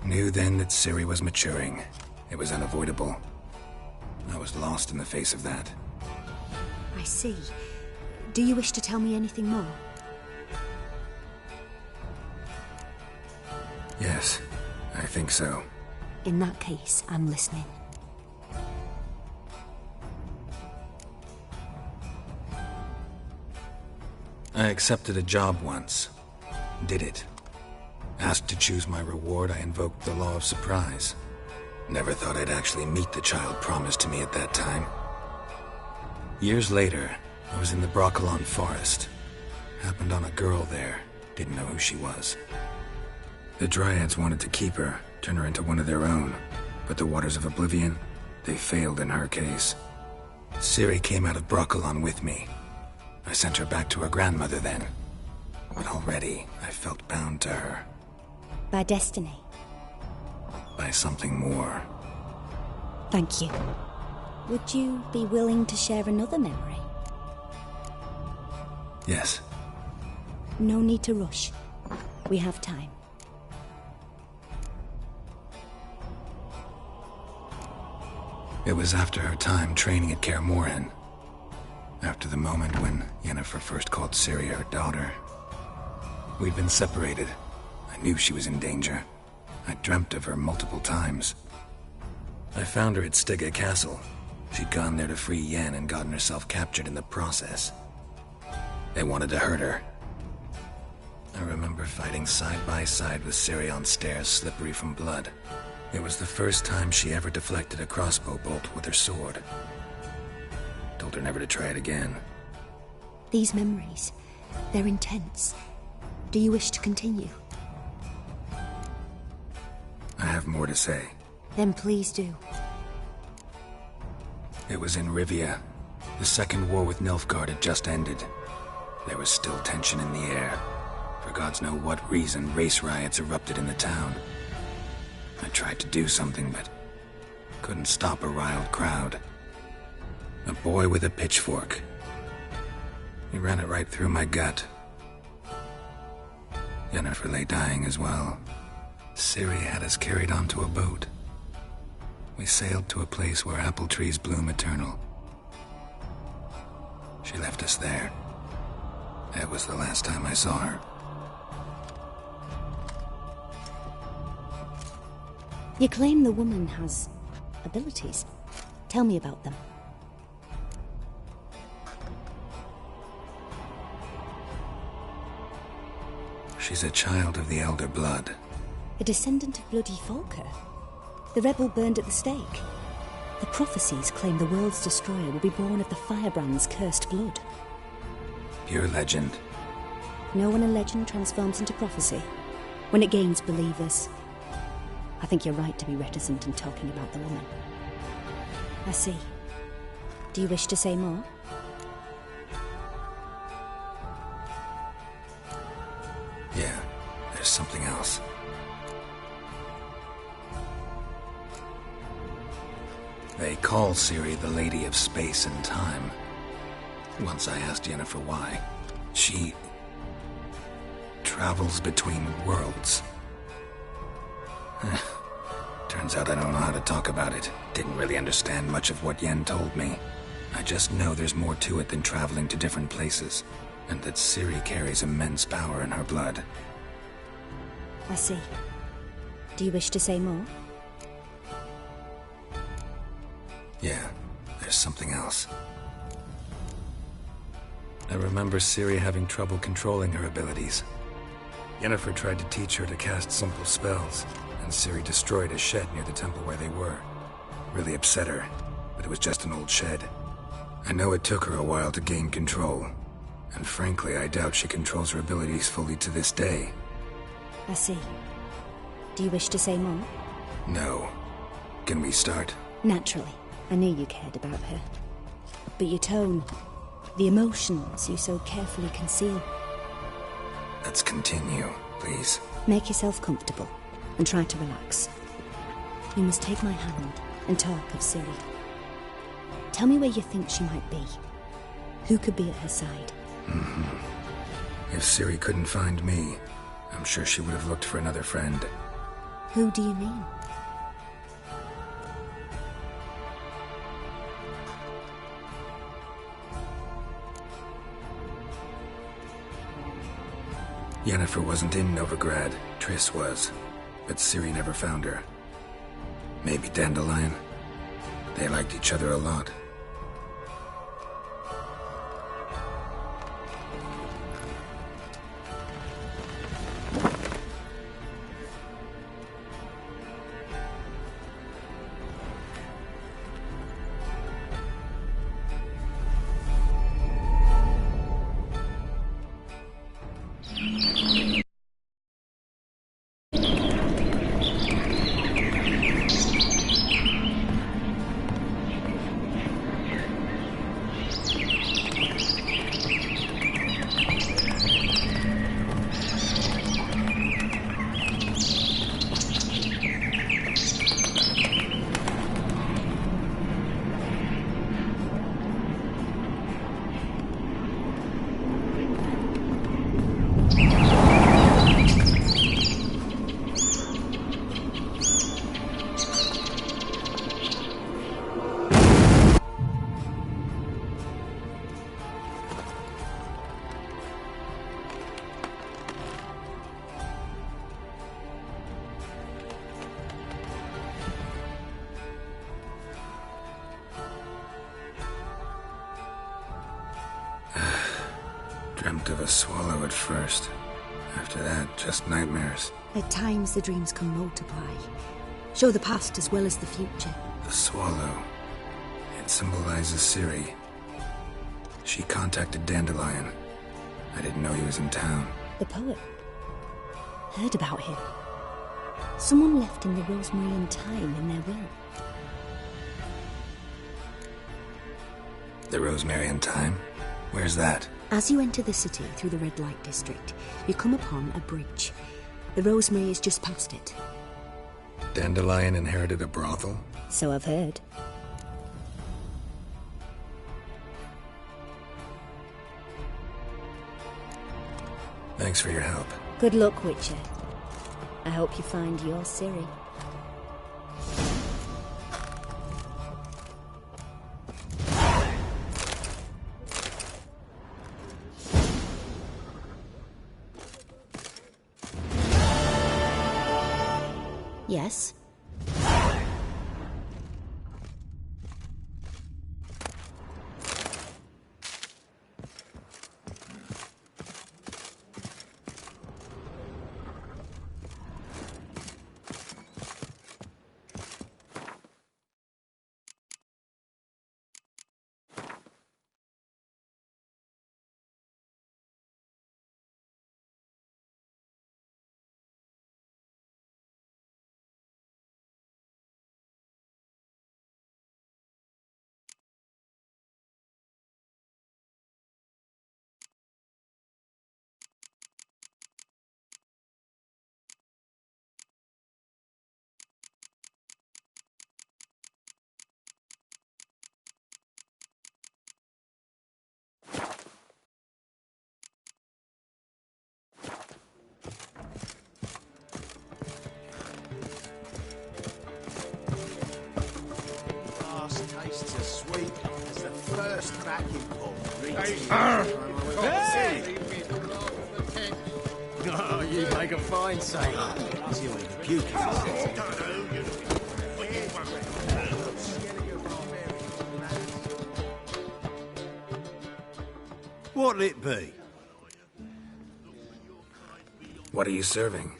Knew then that Ciri was maturing. It was unavoidable. I was lost in the face of that. I see. Do you wish to tell me anything more? Yes, I think so. In that case, I'm listening. I accepted a job once. Did it. Asked to choose my reward, I invoked the law of surprise. Never thought I'd actually meet the child promised to me at that time. Years later, I was in the Broccolon forest. Happened on a girl there. Didn't know who she was. The Dryads wanted to keep her, turn her into one of their own. But the Waters of Oblivion, they failed in her case. Ciri came out of Broccolon with me. I sent her back to her grandmother then. But already, I felt bound to her. By destiny. By something more. Thank you. Would you be willing to share another memory? Yes. No need to rush. We have time. It was after her time training at Kaer Morhen. After the moment when Yennefer first called Ciri her daughter. We'd been separated. I knew she was in danger. I dreamt of her multiple times. I found her at Stygga Castle. She'd gone there to free Yen and gotten herself captured in the process. They wanted to hurt her. I remember fighting side by side with Ciri on stairs slippery from blood. It was the first time she ever deflected a crossbow bolt with her sword. Told her never to try it again. These memories, they're intense. Do you wish to continue? I have more to say. Then please do. It was in Rivia. The second war with Nilfgaard had just ended. There was still tension in the air. For gods know what reason, race riots erupted in the town. I tried to do something, but couldn't stop a riled crowd. A boy with a pitchfork. He ran it right through my gut. Yennefer lay dying as well. Ciri had us carried onto a boat. We sailed to a place where apple trees bloom eternal. She left us there. That was the last time I saw her. You claim the woman has abilities. Tell me about them. She's a child of the Elder Blood. A descendant of bloody Falker. The rebel burned at the stake. The prophecies claim the world's destroyer will be born of the Firebrand's cursed blood. Pure legend. Know when a legend transforms into prophecy? When it gains believers. I think you're right to be reticent in talking about the woman. I see. Do you wish to say more? Yeah, there's something else. They call Ciri the Lady of Space and Time. Once I asked Yennefer why. She travels between worlds. Turns out I don't know how to talk about it. Didn't really understand much of what Yen told me. I just know there's more to it than traveling to different places, and that Ciri carries immense power in her blood. I see. Do you wish to say more? Yeah, there's something else. I remember Ciri having trouble controlling her abilities. Yennefer tried to teach her to cast simple spells, and Ciri destroyed a shed near the temple where they were. Really upset her, but it was just an old shed. I know it took her a while to gain control, and frankly, I doubt she controls her abilities fully to this day. I see. Do you wish to say more? No. Can we start? Naturally. I knew you cared about her. But your tone, the emotions you so carefully conceal. Let's continue, please. Make yourself comfortable and try to relax. You must take my hand and talk of Ciri. Tell me where you think she might be. Who could be at her side? If Ciri couldn't find me, I'm sure she would have looked for another friend. Who do you mean? Yennefer wasn't in Novigrad. Triss was. But Ciri never found her. Maybe Dandelion? They liked each other a lot. Dreamt of a swallow at first. After that, just nightmares. At times, the dreams can multiply. Show the past as well as the future. The swallow. It symbolizes Ciri. She contacted Dandelion. I didn't know he was in town. The poet. Heard about him. Someone left him the rosemary and thyme in their will. The rosemary and thyme? Where's that? As you enter the city through the red light district, you come upon a bridge. The rosemary is just past it. Dandelion inherited a brothel? So I've heard. Thanks for your help. Good luck, Witcher. I hope you find your Ciri. Yes? Tastes as sweet as the first cracking pot. Hey! Oh, you make a fine sailor. See what the puking What'll it be? What are you serving?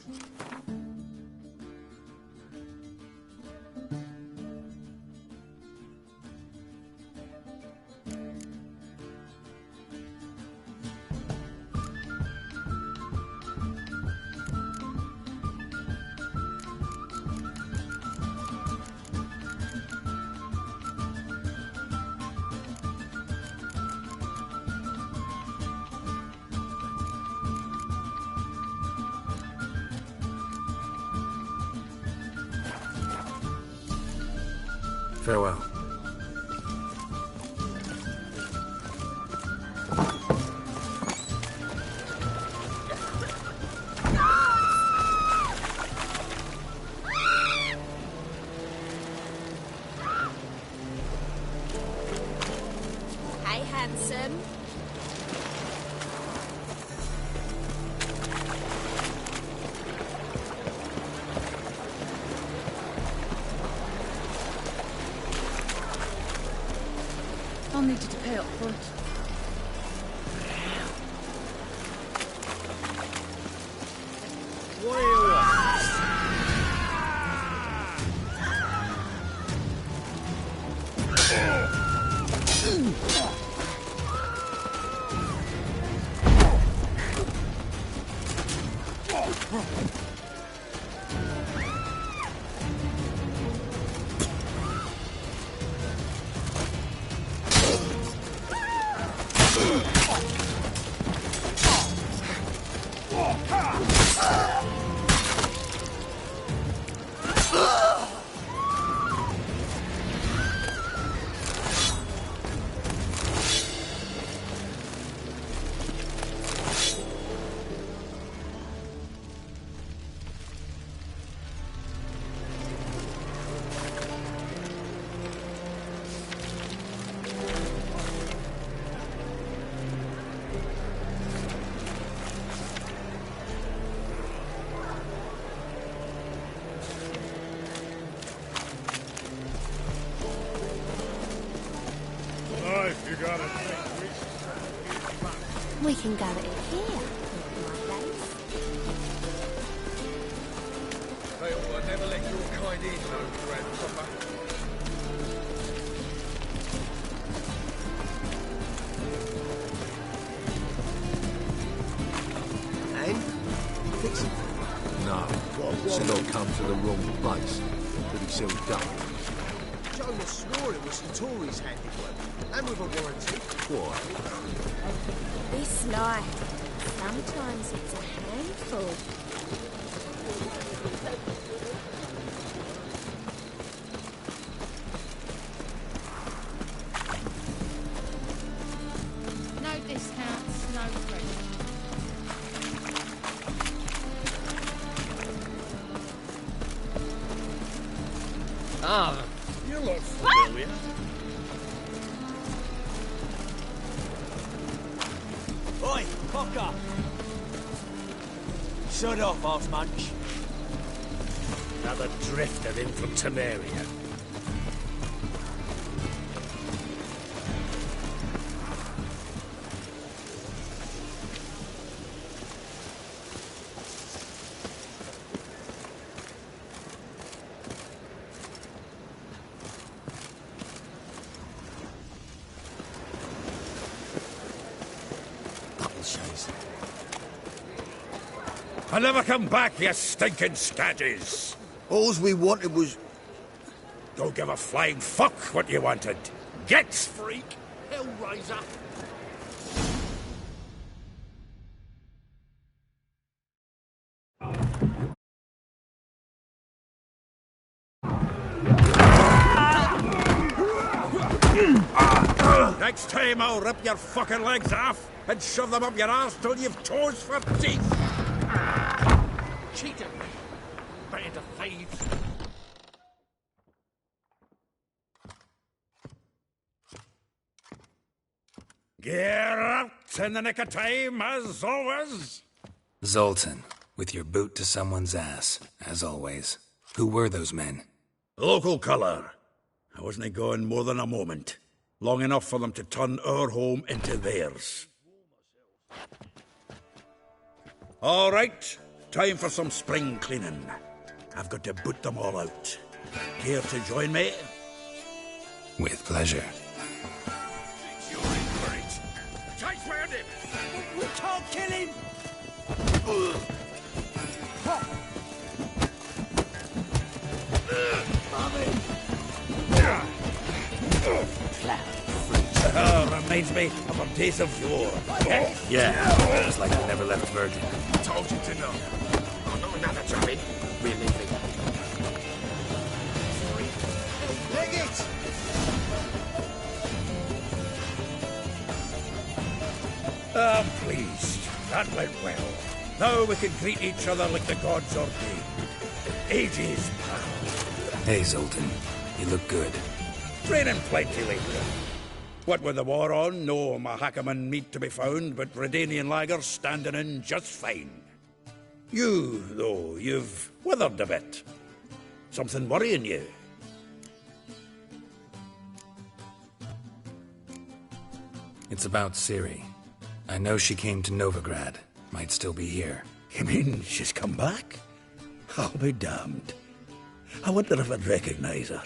Farewell. Hey, handsome. I'll need you to pay up front. What do you want? We can go at it here, my place. They all never let your kind in, though, Grandpapa. And? Fix it. No. Said I'll come to the wrong place. Pretty soon done. Jonas swore it was the Tories' handiwork, and with a warranty. Why? This life, sometimes it's a handful. No discounts, no credit. Ah, you look familiar. Oi, cocker! Shut off, House Munch. Another drifter in from Temeria. I'll never come back, you stinking scadges! All we wanted was... Don't give a flying fuck what you wanted. Get! Freak! Hellraiser! Next time I'll rip your fucking legs off and shove them up your arse till you've toes for teeth! Cheater! Band of thieves! Get out in the nick of time, as always! Zoltan, with your boot to someone's ass, as always. Who were those men? Local colour. I wasn't gone more than a moment. Long enough for them to turn our home into theirs. All right, time for some spring cleaning. I've got to boot them all out. Care to join me? With pleasure. You're in for it. Chase round him! We can't kill him! Oh, reminds me of a piece of yore. Yeah, it's like I never left Virgin. Told you to know. Oh, no, another jobbing. We're leaving. Leg it! I'm pleased. That went well. Now we can greet each other like the gods ordained. Ages, pal. Hey, Zoltan. You look good. Training plenty lately. What with the war on, no Mahakaman meat to be found, but Redanian lagers standing in just fine. You, though, you've withered a bit. Something worrying you? It's about Ciri. I know she came to Novigrad. Might still be here. You mean she's come back? I'll be damned. I wonder if I'd recognize her.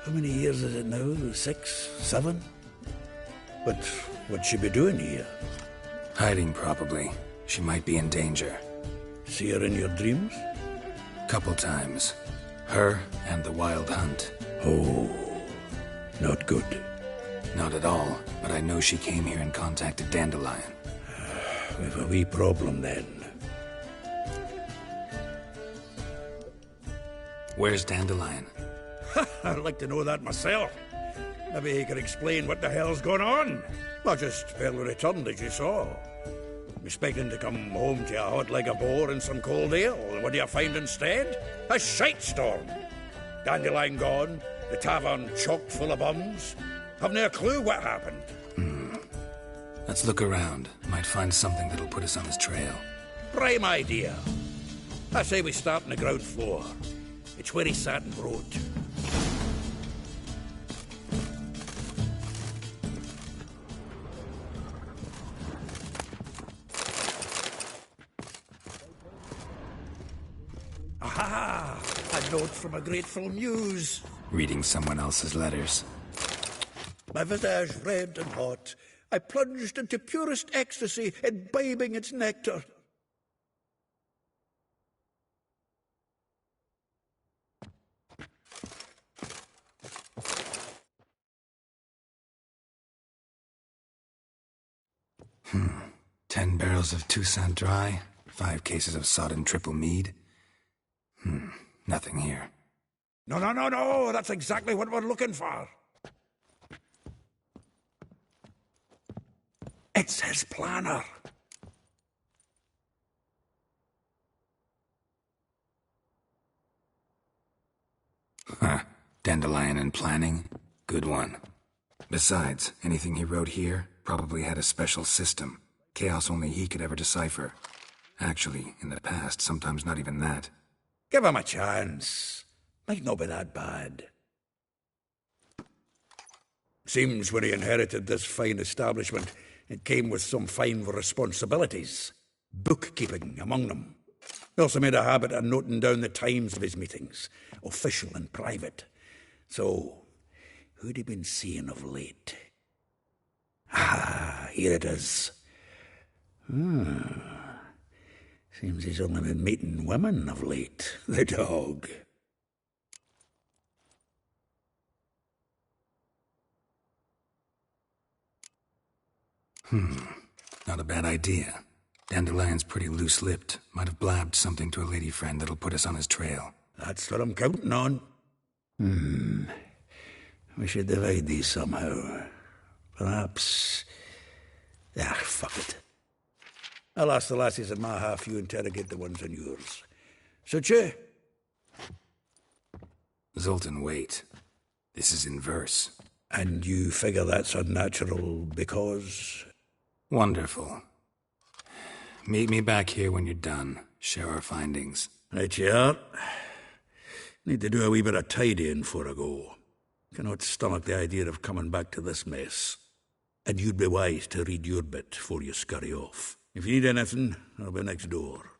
How many years is it now? 6, 7? But what'd she be doing here? Hiding, probably. She might be in danger. See her in your dreams? Couple times. Her and the Wild Hunt. Oh, not good. Not at all, but I know she came here and contacted Dandelion. We've a wee problem then. Where's Dandelion? I'd like to know that myself. Maybe he could explain what the hell's going on. I just barely returned, as you saw. I'm expecting to come home to a hot leg of boar and some cold ale. What do you find instead? A shite storm. Dandelion gone, the tavern chock full of bums. Haven't a clue what happened. Let's look around. Might find something that'll put us on his trail. Prime idea. I say we start on the ground floor. It's where he sat and wrote. note from a grateful muse. Reading someone else's letters. My visage red and hot, I plunged into purest ecstasy, imbibing its nectar. Hmm. 10 barrels of Toussaint Dry, 5 cases of sodden triple mead. Nothing here. No, that's exactly what we're looking for. It's his planner. Huh. Dandelion and planning? Good one. Besides, anything he wrote here probably had a special system. Chaos only he could ever decipher. Actually, in the past, sometimes not even that. Give him a chance. Might not be that bad. Seems when he inherited this fine establishment, it came with some fine responsibilities. Bookkeeping among them. He also made a habit of noting down the times of his meetings, official and private. So, who'd he been seeing of late? Ah, here it is. Seems he's only been meeting women of late, the dog. Not a bad idea. Dandelion's pretty loose-lipped. Might have blabbed something to a lady friend that'll put us on his trail. That's what I'm counting on. We should divide these somehow. Perhaps... fuck it. I'll ask the lassies in my half, you interrogate the ones in yours. Suche? Zoltan, wait. This is in verse. And you figure that's unnatural because... Wonderful. Meet me back here when you're done. Share our findings. Right you are. Need to do a wee bit of tidying before I go. Cannot stomach the idea of coming back to this mess. And you'd be wise to read your bit before you scurry off. If you need anything, I'll be next door.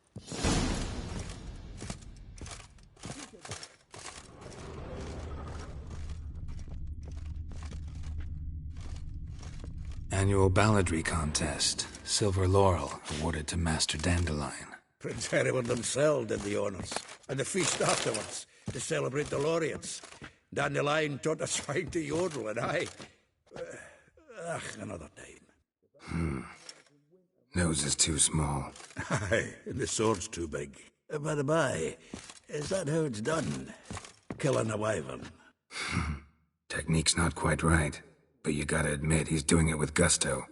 Annual balladry contest. Silver laurel awarded to Master Dandelion. Prince Hereward himself did the honours. And the feast afterwards, to celebrate the laureates. Dandelion taught us fine to yodel, and another time. Nose is too small. Aye, and the sword's too big. By the by, is that how it's done? Killing a wyvern? Technique's not quite right, but you gotta admit he's doing it with gusto.